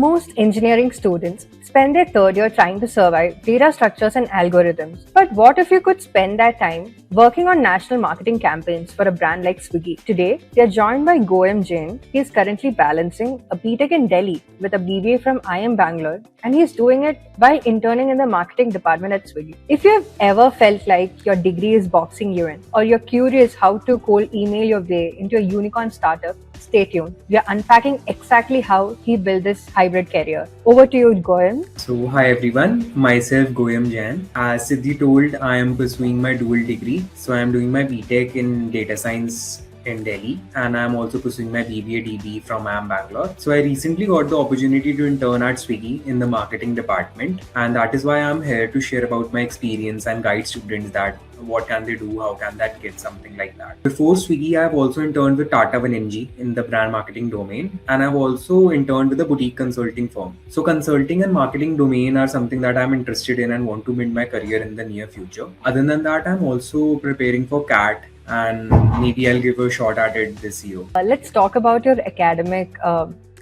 Most engineering students spend their third year trying to survive data structures and algorithms. But what if you could spend that time working on national marketing campaigns for a brand like Swiggy? Today, we are joined by Goyam Jain. He is currently balancing a BTech in Delhi with a BBA from IIM Bangalore, and he is doing it by interning in the marketing department at Swiggy. If you have ever felt like your degree is boxing you in, or you're curious how to cold email your way into a unicorn startup, stay tuned. We are unpacking exactly how he built this hybrid career. Over to you, Goyam. So, hi everyone, myself Goyam Jain. As Siddhi told, I am pursuing my dual degree. So, I am doing my BTech in data science in Delhi, and I'm also pursuing my BBA DBE from IIM Bangalore. So I recently got the opportunity to intern at Swiggy in the marketing department, and that is why I'm here to share about my experience and guide students that what can they do, how can that get, something like that. Before Swiggy, I've also interned with Tata 1mg in the brand marketing domain, and I've also interned with a boutique consulting firm. So consulting and marketing domain are something that I'm interested in and want to build my career in the near future. Other than that, I'm also preparing for CAT, and maybe I'll give a shot at it this year. Let's talk about your academic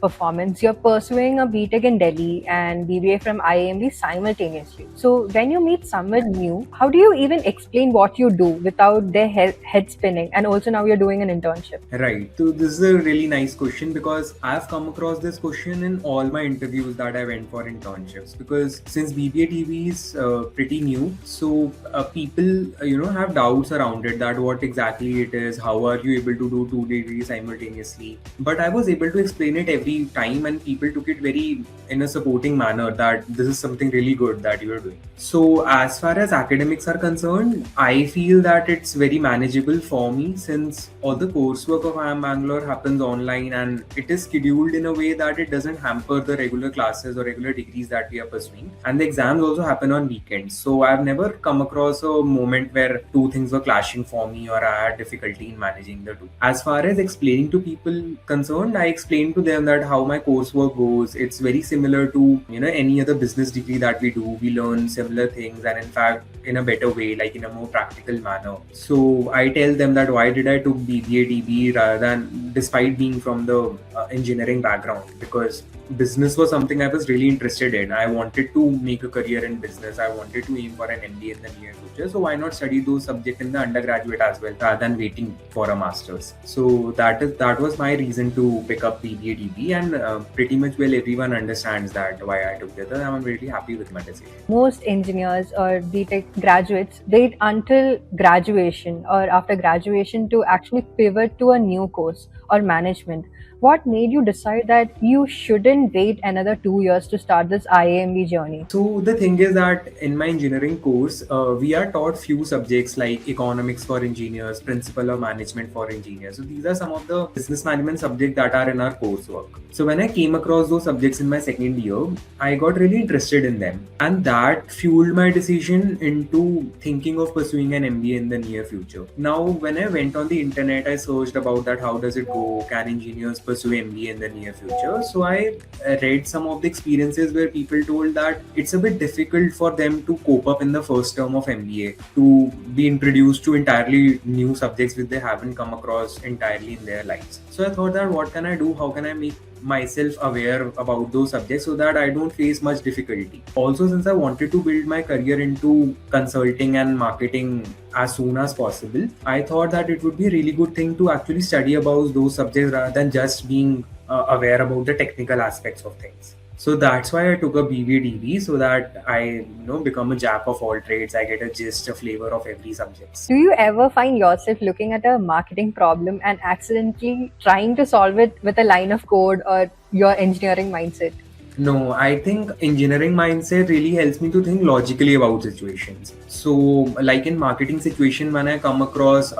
performance. You're pursuing a BTech in Delhi and BBA from IIMB simultaneously. So when you meet someone new, how do you even explain what you do without their head spinning? And also now you're doing an internship. Right. So this is a really nice question because I've come across this question in all my interviews that I went for internships, because since BBA TV is pretty new, so people have doubts around it, that what exactly it is, how are you able to do 2 degrees simultaneously. But I was able to explain it every time, and people took it very in a supporting manner, that this is something really good that you are doing. So as far as academics are concerned, I feel that it's very manageable for me, since all the coursework of IIM Bangalore happens online, and it is scheduled in a way that it doesn't hamper the regular classes or regular degrees that we are pursuing. And the exams also happen on weekends. So I've never come across a moment where two things were clashing for me or I had difficulty in managing the two. As far as explaining to people concerned, I explained to them that how my coursework goes. It's very similar to any other business degree that we do. We learn similar things, and in fact in a better way, like in a more practical manner. So I tell them that why did I took BBA DBE rather than, despite being from the engineering background, because business was something I was really interested in. I wanted to make a career in business. I wanted to aim for an MBA in the near future. So why not study those subjects in the undergraduate as well, rather than waiting for a master's? So that was my reason to pick up BBA DBE, and pretty much everyone understands that why I took it. And I'm really happy with my decision. Most engineers or BTech graduates wait until graduation or after graduation to actually pivot to a new course or management. What made you decide that you shouldn't wait another 2 years to start this IIMB journey? So the thing is that in my engineering course, we are taught few subjects like economics for engineers, principle of management for engineers. So these are some of the business management subjects that are in our coursework. So when I came across those subjects in my second year, I got really interested in them, and that fueled my decision into thinking of pursuing an MBA in the near future. Now, when I went on the internet, I searched about that, how does it go? Can engineers pursue MBA in the near future? So I read some of the experiences where people told that it's a bit difficult for them to cope up in the first term of MBA, to be introduced to entirely new subjects which they haven't come across entirely in their lives. So I thought that what can I do? How can I make myself aware about those subjects so that I don't face much difficulty? Also, since I wanted to build my career into consulting and marketing as soon as possible, I thought that it would be a really good thing to actually study about those subjects rather than just being aware about the technical aspects of things. So that's why I took a BBA DB, so that I become a jack of all trades. I get a gist, a flavor of every subject. Do you ever find yourself looking at a marketing problem and accidentally trying to solve it with a line of code or your engineering mindset? No, I think engineering mindset really helps me to think logically about situations. So like in marketing situation, when I come across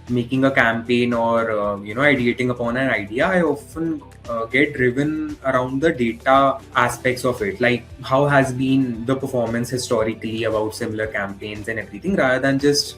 making a campaign or ideating upon an idea, I often get driven around the data aspects of it, like how has been the performance historically about similar campaigns and everything, rather than just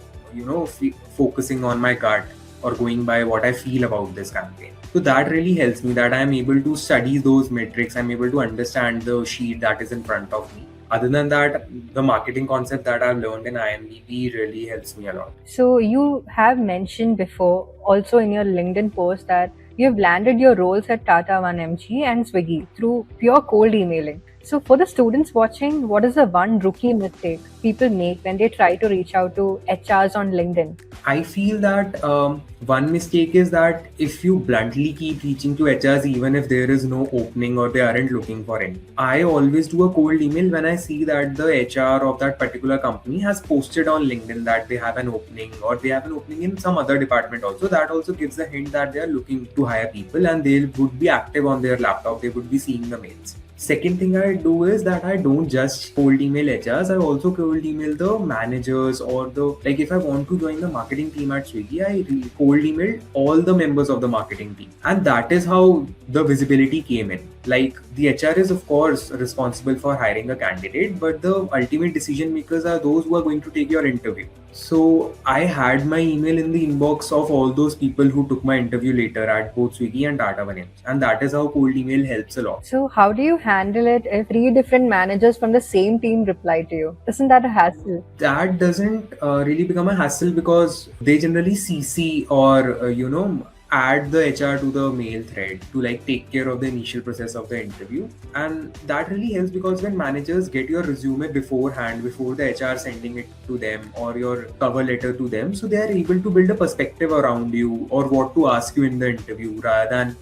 focusing on my gut or going by what I feel about this campaign. So that really helps me, that I'm able to study those metrics. I'm able to understand the sheet that is in front of me. Other than that, the marketing concept that I've learned in IIMB really helps me a lot. So you have mentioned before also in your LinkedIn post that You've landed your roles at Tata 1MG and Swiggy through pure cold emailing. So, for the students watching, what is the one rookie mistake people make when they try to reach out to HRs on LinkedIn? I feel that one mistake is that if you bluntly keep reaching to HRs even if there is no opening or they aren't looking for any. I always do a cold email when I see that the HR of that particular company has posted on LinkedIn that they have an opening or they have an opening in some other department also. That also gives a hint that they are looking to hire people and they would be active on their laptop. They would be seeing the mails. Second thing I do is that I don't just cold email HRs, I also cold email the managers or like if I want to join the marketing team at Swiggy, I cold emailed all the members of the marketing team. And that is how the visibility came in. Like the HR is of course responsible for hiring a candidate, but the ultimate decision makers are those who are going to take your interview. So I had my email in the inbox of all those people who took my interview later at both Swiggy and Tata 1M. And that is how cold email helps a lot. So, how do you handle it if three different managers from the same team reply to you? Isn't that a hassle? That doesn't really become a hassle because they generally CC or add the HR to the mail thread to like take care of the initial process of the interview. And that really helps because when managers get your resume beforehand, before the HR sending it to them or your cover letter to them, so they are able to build a perspective around you or what to ask you in the interview rather than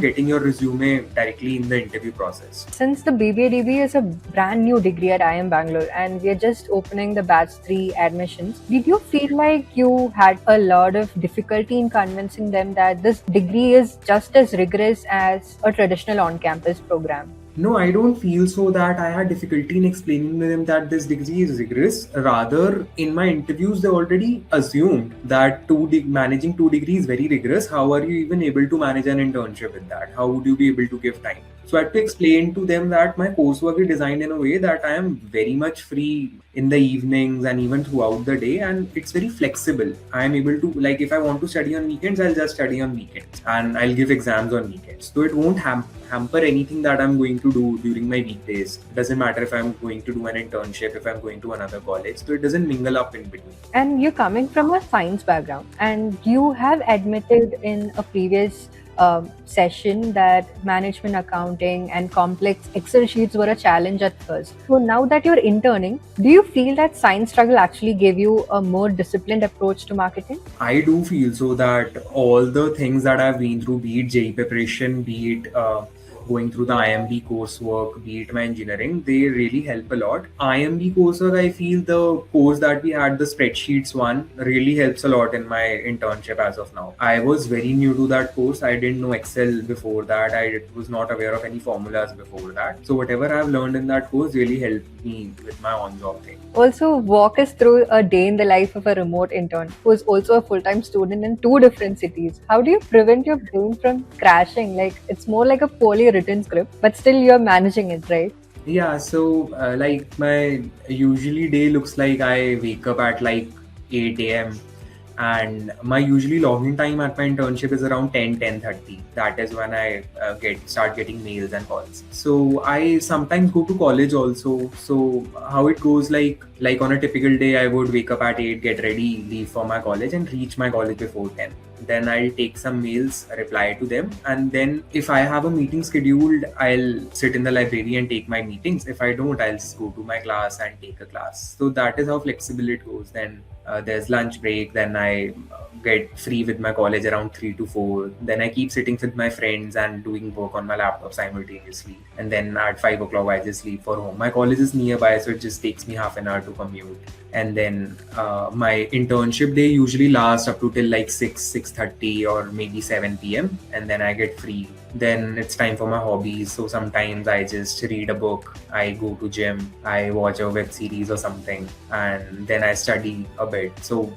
getting your resume directly in the interview process. Since the BBA DBE is a brand new degree at IIM Bangalore and we are just opening the batch 3 admissions, did you feel like you had a lot of difficulty in convincing them that this degree is just as rigorous as a traditional on-campus program? No, I don't feel so that I had difficulty in explaining to them that this degree is rigorous. Rather, in my interviews, they already assumed that managing 2 degrees is very rigorous. How are you even able to manage an internship with that? How would you be able to give time? So I had to explain to them that my coursework is designed in a way that I am very much free in the evenings and even throughout the day, and it's very flexible. I am able to, like, if I want to study on weekends, I'll just study on weekends and I'll give exams on weekends. So it won't hamper anything that I'm going to do during my weekdays. It doesn't matter if I'm going to do an internship, if I'm going to another college. So it doesn't mingle up in between. And you're coming from a science background, and you have admitted in a previous session that management accounting and complex Excel sheets were a challenge at first. So now that you're interning, do you feel that science struggle actually gave you a more disciplined approach to marketing? I do feel so that all the things that I've been through, be it JEE preparation, be it going through the IIMB coursework, be it my engineering, they really help a lot. IIMB coursework, I feel the course that we had, the spreadsheets one, really helps a lot in my internship as of now. I was very new to that course. I didn't know Excel before that. I was not aware of any formulas before that. So whatever I've learned in that course really helped me with my on-job thing. Also, walk us through a day in the life of a remote intern who is also a full-time student in 2 different cities. How do you prevent your brain from crashing? Like, it's more like a poorly written script, but still you're managing it, right? Yeah, so like my usually day looks like I wake up at like 8 a.m. and my usually login time at my internship is around 10:30. That is when I start getting mails and calls. So I sometimes go to college also. So how it goes, like on a typical day, I would wake up at 8, get ready, leave for my college and reach my college before 10. Then I'll take some mails, reply to them, and then if I have a meeting scheduled, I'll sit in the library and take my meetings. If I don't, I'll just go to my class and take a class. So that is how flexible it goes. Then there's lunch break, then I get free with my college around 3 to 4. Then I keep sitting with my friends and doing work on my laptop simultaneously. And then at 5 o'clock, I just leave for home. My college is nearby, so it just takes me half an hour to commute. And then my internship day usually lasts up to till like 6:30 or maybe 7 p.m. And then I get free. Then it's time for my hobbies. So sometimes I just read a book, I go to gym, I watch a web series or something, and then I study a bit. So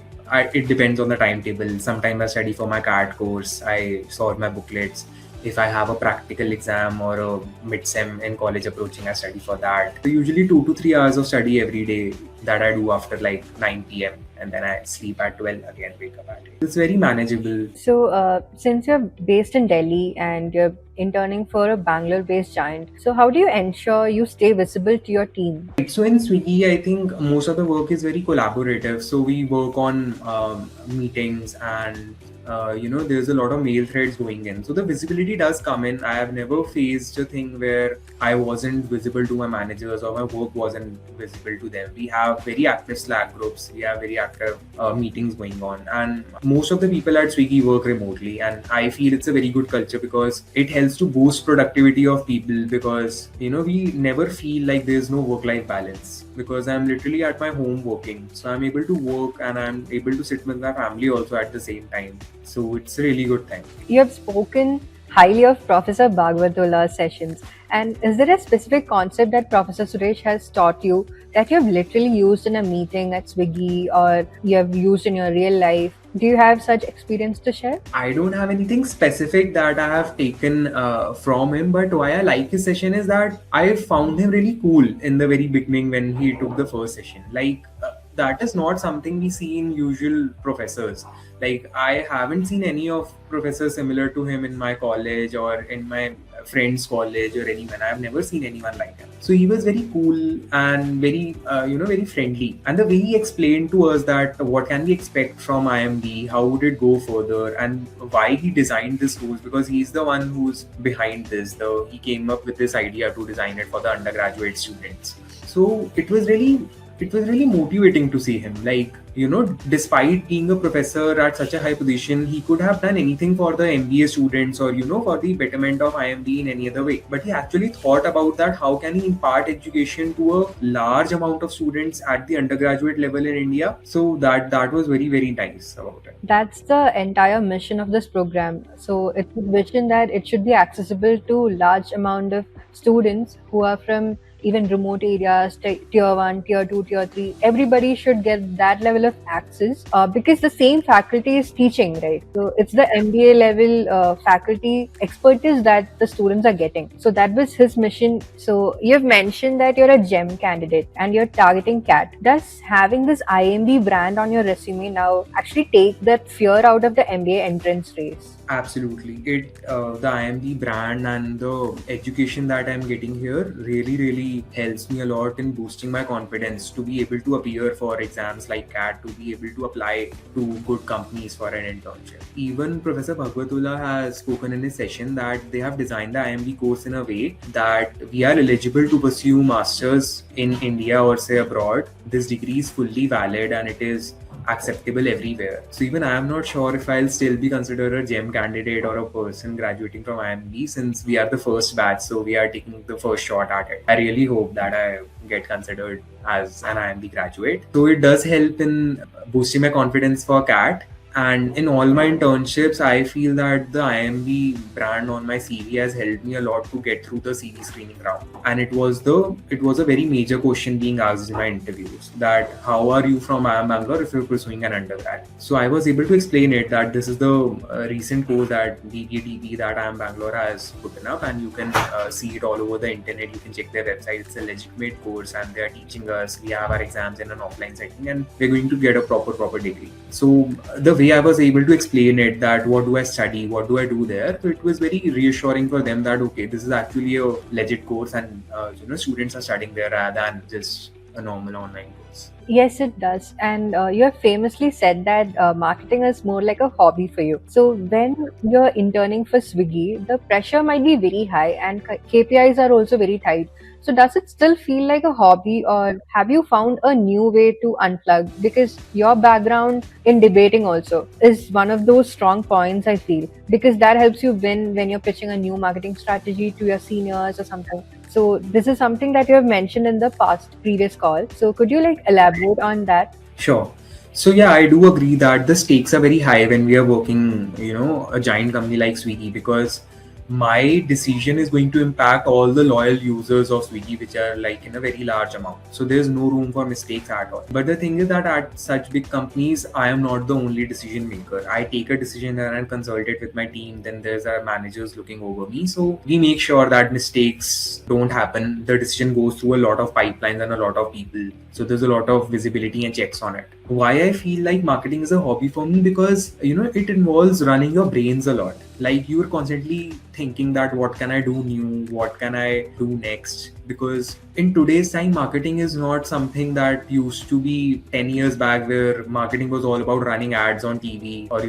it depends on the timetable. Sometimes I study for my CAT course, I sort my booklets. If I have a practical exam or a mid-sem in college approaching, I study for that. So usually 2 to 3 hours of study every day that I do after like 9 p.m. and then I sleep at 12 again, wake up at 8. It's very manageable. So since you're based in Delhi and you're interning for a Bangalore-based giant, so how do you ensure you stay visible to your team? So in Swiggy, I think most of the work is very collaborative. So we work on meetings and there's a lot of mail threads going in. So the visibility does come in. I have never faced a thing where I wasn't visible to my managers or my work wasn't visible to them. We have very active Slack groups. We have very active meetings going on. And most of the people at Swiggy work remotely. And I feel it's a very good culture because it helps to boost productivity of people, because, we never feel like there's no work-life balance, because I'm literally at my home working. So I'm able to work and I'm able to sit with my family also at the same time. So it's a really good time. You have spoken highly of Professor Bhagwatula's sessions. And is there a specific concept that Professor Suresh has taught you that you have literally used in a meeting at Swiggy or you have used in your real life? Do you have such experience to share? I don't have anything specific that I have taken from him, but why I like his session is that I found him really cool in the very beginning when he took the first session. That is not something we see in usual professors. Like, I haven't seen any of professors similar to him in my college or in my friend's college or anyone. I've never seen anyone like him. So he was very cool and very, very friendly. And the way he explained to us that what can we expect from IIMB, how would it go further, and why he designed this course, because he's the one who's behind this. He came up with this idea to design it for the undergraduate students. So it was really motivating to see him. Despite being a professor at such a high position, he could have done anything for the MBA students or, for the betterment of IIMB in any other way. But he actually thought about that. How can he impart education to a large amount of students at the undergraduate level in India? So that was very, very nice about it. That's the entire mission of this program. So it's a vision that it should be accessible to large amount of students who are from even remote areas, tier 1, tier 2, tier 3. Everybody should get that level of access because the same faculty is teaching, right? So it's the MBA level faculty expertise that the students are getting. So that was his mission. So you've mentioned that you're a GEM candidate and you're targeting CAT. Does having this IIMB brand on your resume now actually take that fear out of the MBA entrance race? Absolutely. The IIMB brand and the education that I'm getting here really helps me a lot in boosting my confidence to be able to appear for exams like CAT, to be able to apply to good companies for an internship. Even Professor Bhagwatula has spoken in his session that they have designed the IIMB course in a way that we are eligible to pursue masters in India or say abroad. This degree is fully valid and it is acceptable everywhere. So even I am not sure if I'll still be considered a GEM candidate or a person graduating from IIMB, since we are the first batch, so we are taking the first shot at it. I really hope that I get considered as an IIMB graduate. So it does help in boosting my confidence for CAT. And in all my internships, I feel that the IIMB brand on my CV has helped me a lot to get through the CV screening round. And it was a very major question being asked in my interviews, that how are you from IIM Bangalore if you're pursuing an undergrad? So I was able to explain it that this is the recent course that BBA DBE that IIM Bangalore has put up, and you can see it all over the internet. You can check their website. It's a legitimate course and they are teaching us. We have our exams in an offline setting and we're going to get a proper degree. So the way I was able to explain it, that what do I study, what do I do there, so it was very reassuring for them that okay, this is actually a legit course and students are studying there rather than just a normal online course. Yes, it does. And you have famously said that marketing is more like a hobby for you. So when you're interning for Swiggy, the pressure might be very high and KPIs are also very tight. So does it still feel like a hobby, or have you found a new way to unplug? Because your background in debating also is one of those strong points, I feel, because that helps you win when you're pitching a new marketing strategy to your seniors or something. So this is something that you have mentioned in the previous call. So could you elaborate on that? Sure. So yeah, I do agree that the stakes are very high when we are working, a giant company like Swiggy, because my decision is going to impact all the loyal users of Swiggy, which are in a very large amount. So there's no room for mistakes at all. But the thing is that at such big companies, I am not the only decision maker. I take a decision and I consult it with my team. Then there's our managers looking over me. So we make sure that mistakes don't happen. The decision goes through a lot of pipelines and a lot of people. So there's a lot of visibility and checks on it. Why I feel like marketing is a hobby for me, because it involves running your brains a lot. Like you're constantly thinking that what can I do new, what can I do next, because in today's time marketing is not something that used to be 10 years back, where marketing was all about running ads on TV or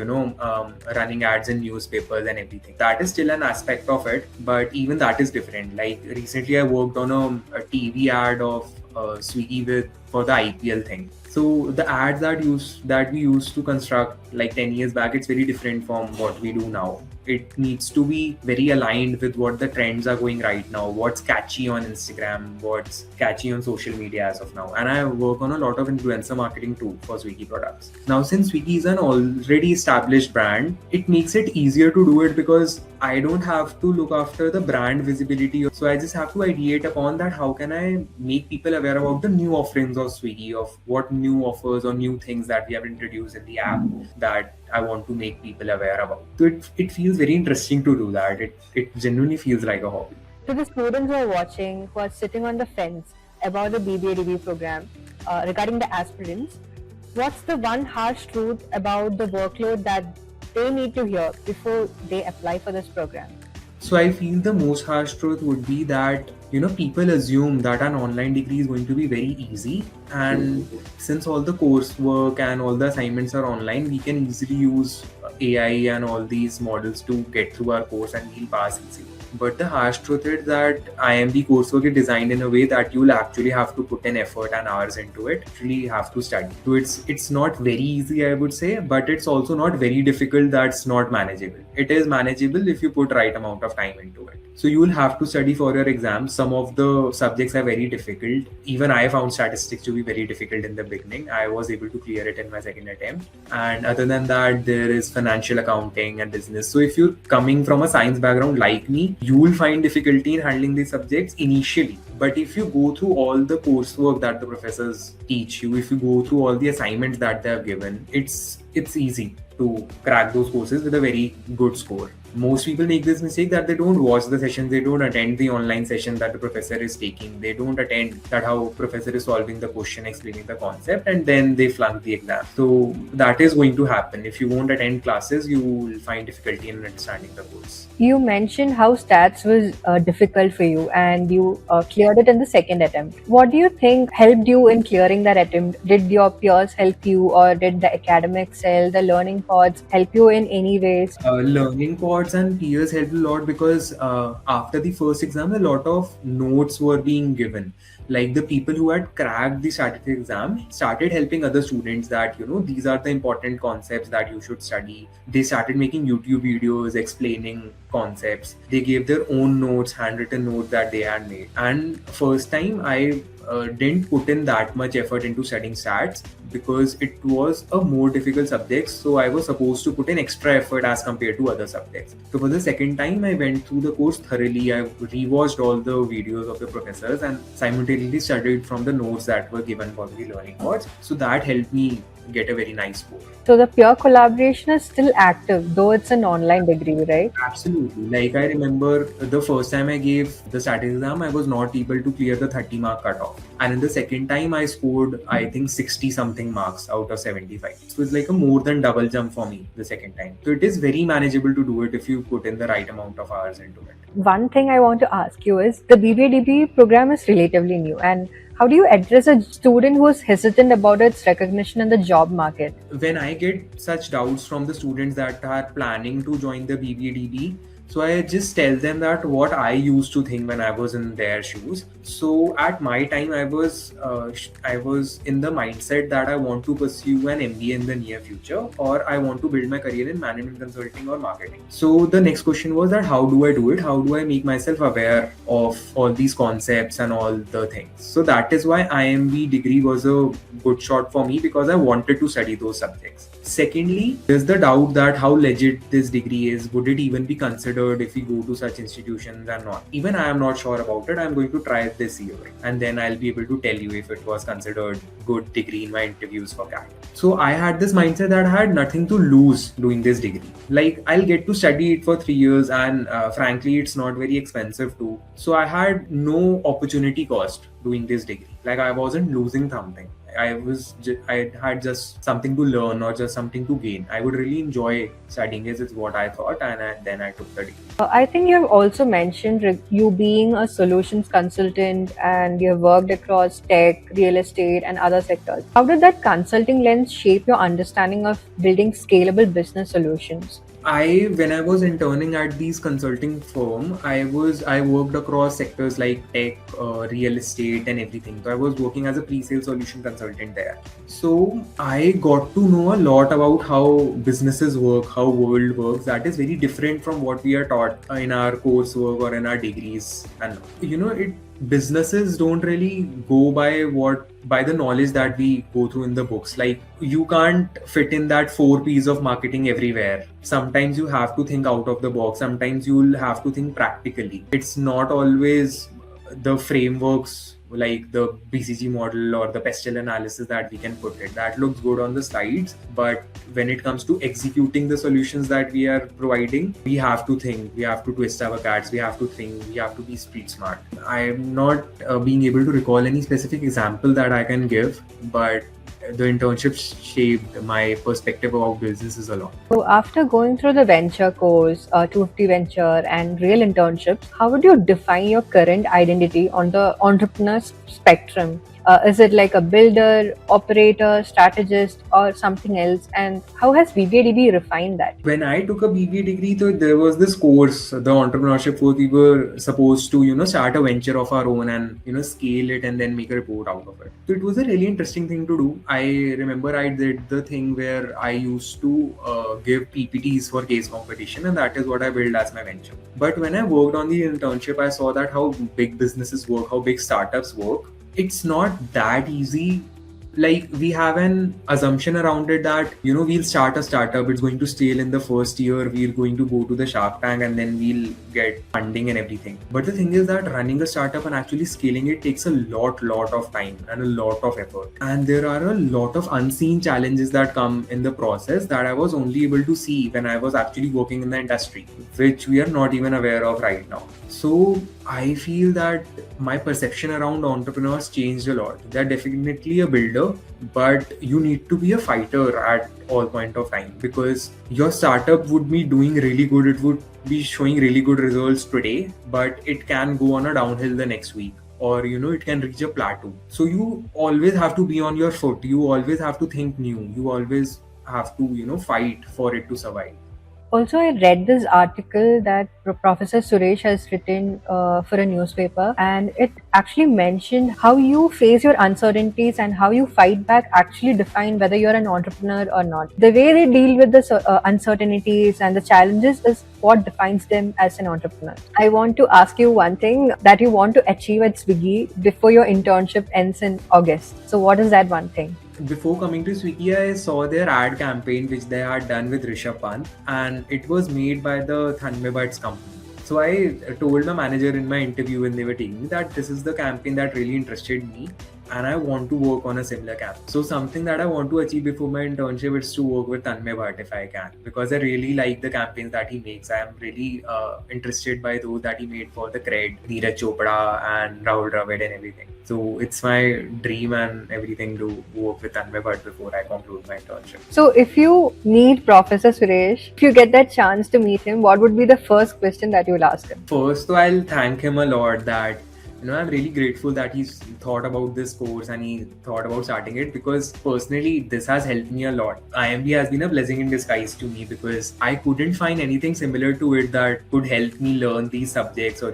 running ads in newspapers and everything. That is still an aspect of it, but even that is different. Like recently I worked on a TV ad of Swiggy for the IPL thing. So the ads that we used to construct like 10 years back, it's very different from what we do now. It needs to be very aligned with what the trends are going right now, what's catchy on Instagram, what's catchy on social media as of now. And I work on a lot of influencer marketing too for Swiggy products. Now, since Swiggy is an already established brand, it makes it easier to do it because I don't have to look after the brand visibility. So I just have to ideate upon that. How can I make people aware about the new offerings of Swiggy, of what new offers or new things that we have introduced in the app that I want to make people aware about. So it feels very interesting to do that. It genuinely feels like a hobby. To the students who are watching, who are sitting on the fence about the BBA DBE program, regarding the aspirants, what's the one harsh truth about the workload that they need to hear before they apply for this program? So I feel the most harsh truth would be that people assume that an online degree is going to be very easy, and since all the coursework and all the assignments are online, we can easily use AI and all these models to get through our course and we'll pass easily. But the harsh truth is that IIMB coursework is designed in a way that you'll actually have to put in effort and hours into it. Actually have to study. So it's not very easy, I would say, but it's also not very difficult that's not manageable. It is manageable if you put right amount of time into it. So you will have to study for your exams. Some of the subjects are very difficult. Even I found statistics to be very difficult in the beginning. I was able to clear it in my second attempt. And other than that, there is financial accounting and business. So if you're coming from a science background like me, you will find difficulty in handling these subjects initially. But if you go through all the coursework that the professors teach you, if you go through all the assignments that they have given, it's easy to crack those courses with a very good score. Most people make this mistake that they don't watch the sessions, they don't attend the online session that the professor is taking, they don't attend that how professor is solving the question, explaining the concept, and then they flunk the exam. So that is going to happen. If you won't attend classes, you will find difficulty in understanding the course. You mentioned how stats was difficult for you and you cleared it in the second attempt. What do you think helped you in clearing that attempt? Did your peers help you, or did the academics help, the learning pods help you in any ways? Learning pods and peers helped a lot because after the first exam, a lot of notes were being given. Like the people who had cracked the statistics exam started helping other students that, these are the important concepts that you should study. They started making YouTube videos explaining concepts. They gave their own notes, handwritten notes that they had made. And first time I didn't put in that much effort into studying stats because it was a more difficult subject. So I was supposed to put in extra effort as compared to other subjects. So for the second time, I went through the course thoroughly. I rewatched all the videos of the professors and simultaneously studied from the notes that were given for the learning pods. So that helped me get a very nice score. So the peer collaboration is still active, though it's an online degree, right? Absolutely. Like I remember the first time I gave the statistics exam, I was not able to clear the 30 mark cutoff. And in the second time, I scored, I think 60 something marks out of 75. So it was like a more than double jump for me the second time. So it is very manageable to do it if you put in the right amount of hours into it. One thing I want to ask you is the BBA DBE program is relatively new, and how do you address a student who is hesitant about its recognition in the job market? When I get such doubts from the students that are planning to join the BBA DBE, so I just tell them that what I used to think when I was in their shoes. So at my time, I was in the mindset that I want to pursue an MBA in the near future, or I want to build my career in management consulting or marketing. So the next question was that how do I do it? How do I make myself aware of all these concepts and all the things? So that is why IIMB degree was a good shot for me because I wanted to study those subjects. Secondly, there's the doubt that how legit this degree is. Would it even be considered if we go to such institutions or not? Even I am not sure about it. I'm going to try it this year and then I'll be able to tell you if it was considered good degree in my interviews for CAT. So I had this mindset that I had nothing to lose doing this degree. Like I'll get to study it for 3 years and frankly, it's not very expensive too. So I had no opportunity cost doing this degree. Like I wasn't losing something. I had just something to learn or just something to gain. I would really enjoy studying is what I thought, and then I took the degree. I think you have also mentioned you being a solutions consultant and you have worked across tech, real estate, and other sectors. How did that consulting lens shape your understanding of building scalable business solutions? When I was interning at these consulting firm, I worked across sectors like tech, real estate, and everything. So I was working as a pre-sale solution consultant there. So I got to know a lot about how businesses work, how world works. That is very different from what we are taught in our coursework or in our degrees. And businesses don't really go by the knowledge that we go through in the books. Like, you can't fit in that 4 P's of marketing everywhere. Sometimes you have to think out of the box. Sometimes you'll have to think practically. It's not always the frameworks like the BCG model or the pestle analysis that we can put it. That looks good on the slides, but when it comes to executing the solutions that we are providing, we have to think, we have to twist our cats, we have to think, we have to be street smart. I'm not being able to recall any specific example that I can give, but the internships shaped my perspective about businesses a lot. So, after going through the venture course, 250 venture, and real internships, how would you define your current identity on the entrepreneur spectrum? Is it like a builder, operator, strategist, or something else? And how has BBA DBE refined that? When I took a BBA degree, so there was this course, the entrepreneurship course. We were supposed to, start a venture of our own and, scale it and then make a report out of it. So it was a really interesting thing to do. I remember I did the thing where I used to give PPTs for case competition, and that is what I built as my venture. But when I worked on the internship, I saw that how big businesses work, how big startups work. It's not that easy. Like, we have an assumption around it that, we'll start a startup, it's going to scale in the first year, we're going to go to the Shark Tank, and then we'll get funding and everything. But the thing is that running a startup and actually scaling it takes a lot of time and a lot of effort. And there are a lot of unseen challenges that come in the process that I was only able to see when I was actually working in the industry, which we are not even aware of right now. So I feel that my perception around entrepreneurs changed a lot. They're definitely a builder, but you need to be a fighter at all point of time, because your startup would be doing really good. It would be showing really good results today, but it can go on a downhill the next week, or it can reach a plateau. So you always have to be on your foot. You always have to think new. You always have to fight for it to survive. Also, I read this article that Professor Suresh has written for a newspaper, and it actually mentioned how you face your uncertainties and how you fight back actually define whether you're an entrepreneur or not. The way they deal with the uncertainties and the challenges is what defines them as an entrepreneur. I want to ask you one thing that you want to achieve at Swiggy before your internship ends in August. So, what is that one thing? Before coming to Swiggy, I saw their ad campaign which they had done with Rishabh Pant, and it was made by the Thunderbuds company. So I told the manager in my interview when they were taking me that this is the campaign that really interested me, and I want to work on a similar campaign. So something that I want to achieve before my internship is to work with Tanmay Bhatt if I can, because I really like the campaigns that he makes. I am really interested by those that he made for the Cred, Neeraj Chopra and Rahul Dravid and everything. So it's my dream and everything to work with Tanmay Bhatt before I conclude my internship. So if you meet Professor Suresh, if you get that chance to meet him, what would be the first question that you will ask him? First, I'll thank him a lot that I'm really grateful that he's thought about this course and he thought about starting it, because personally this has helped me a lot. IIMB has been a blessing in disguise to me, because I couldn't find anything similar to it that could help me learn these subjects or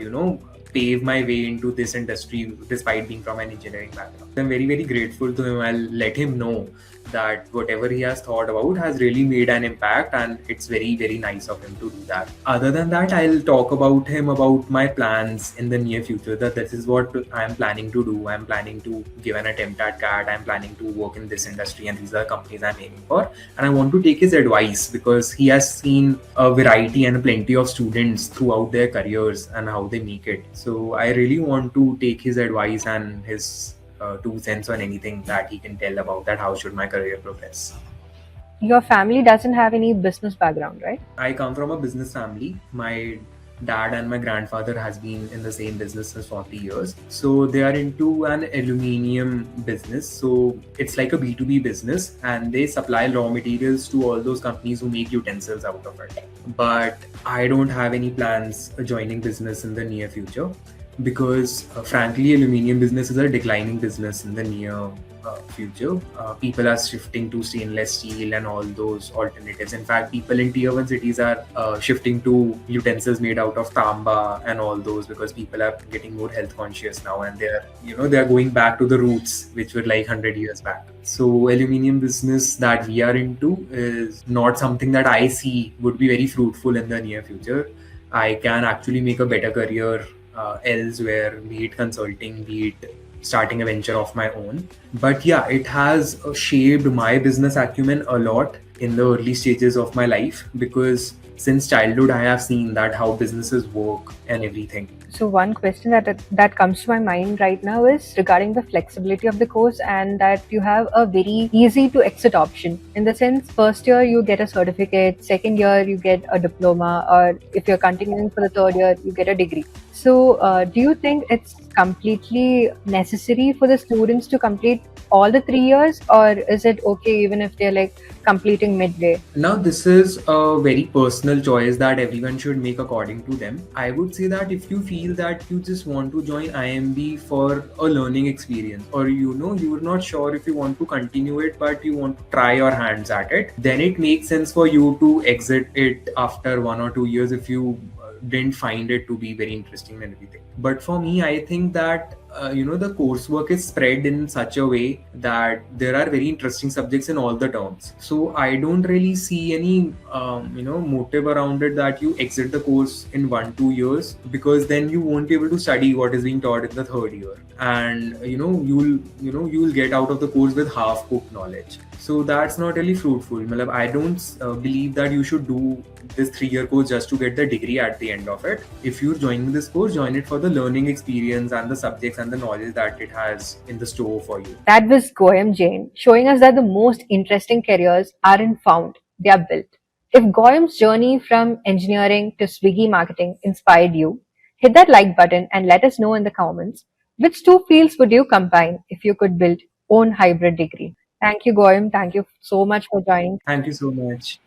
pave my way into this industry despite being from an engineering background. I'm very grateful to him. I'll let him know that whatever he has thought about has really made an impact, and it's very nice of him to do that. Other than that, I'll talk about him about my plans in the near future, that this is what I'm planning to do. I'm planning to give an attempt at CAT. I'm planning to work in this industry, and these are the companies I'm aiming for. And I want to take his advice, because he has seen a variety and plenty of students throughout their careers and how they make it. So I really want to take his advice and his 2 cents on anything that he can tell about that, how should my career progress. Your family doesn't have any business background, right? I come from a business family. My dad and my grandfather has been in the same business since 40 years. So they are into an aluminium business. So it's like a B2B business, and they supply raw materials to all those companies who make utensils out of it. But I don't have any plans joining business in the near future because, frankly, aluminium business is a declining business in the near future. People are shifting to stainless steel and all those alternatives. In fact, people in tier 1 cities are shifting to utensils made out of tamba and all those, because people are getting more health conscious now, and they're going back to the roots, which were like 100 years back. So aluminium business that we are into is not something that I see would be very fruitful in the near future. I can actually make a better career elsewhere, be it consulting, be it starting a venture of my own. But yeah, it has shaped my business acumen a lot in the early stages of my life, because since childhood I have seen that how businesses work and everything. So one question that comes to my mind right now is regarding the flexibility of the course, and that you have a very easy to exit option. In the sense, first year you get a certificate, second year you get a diploma, or if you're continuing for the third year, you get a degree. So do you think it's completely necessary for the students to complete all the 3 years, or is it okay even if they're like completing midway? Now, this is a very personal choice that everyone should make according to them. I would say that if you feel that you just want to join IIMB for a learning experience, or you're not sure if you want to continue it but you want to try your hands at it, then it makes sense for you to exit it after 1 or 2 years if you didn't find it to be very interesting and everything. But for me, I think that the coursework is spread in such a way that there are very interesting subjects in all the terms. So I don't really see any motive around it that you exit the course in 1-2 years, because then you won't be able to study what is being taught in the third year, and you'll get out of the course with half cooked knowledge. So that's not really fruitful. I don't believe that you should do this 3-year course just to get the degree at the end of it. If you're joining this course, join it for the learning experience and the subjects and the knowledge that it has in the store for you. That was Goyam Jain, showing us that the most interesting careers aren't found, they are built. If Goyam's journey from engineering to Swiggy marketing inspired you, hit that like button and let us know in the comments which two fields would you combine if you could build own hybrid degree. Thank you, Goyam. Thank you so much for joining. Thank you so much.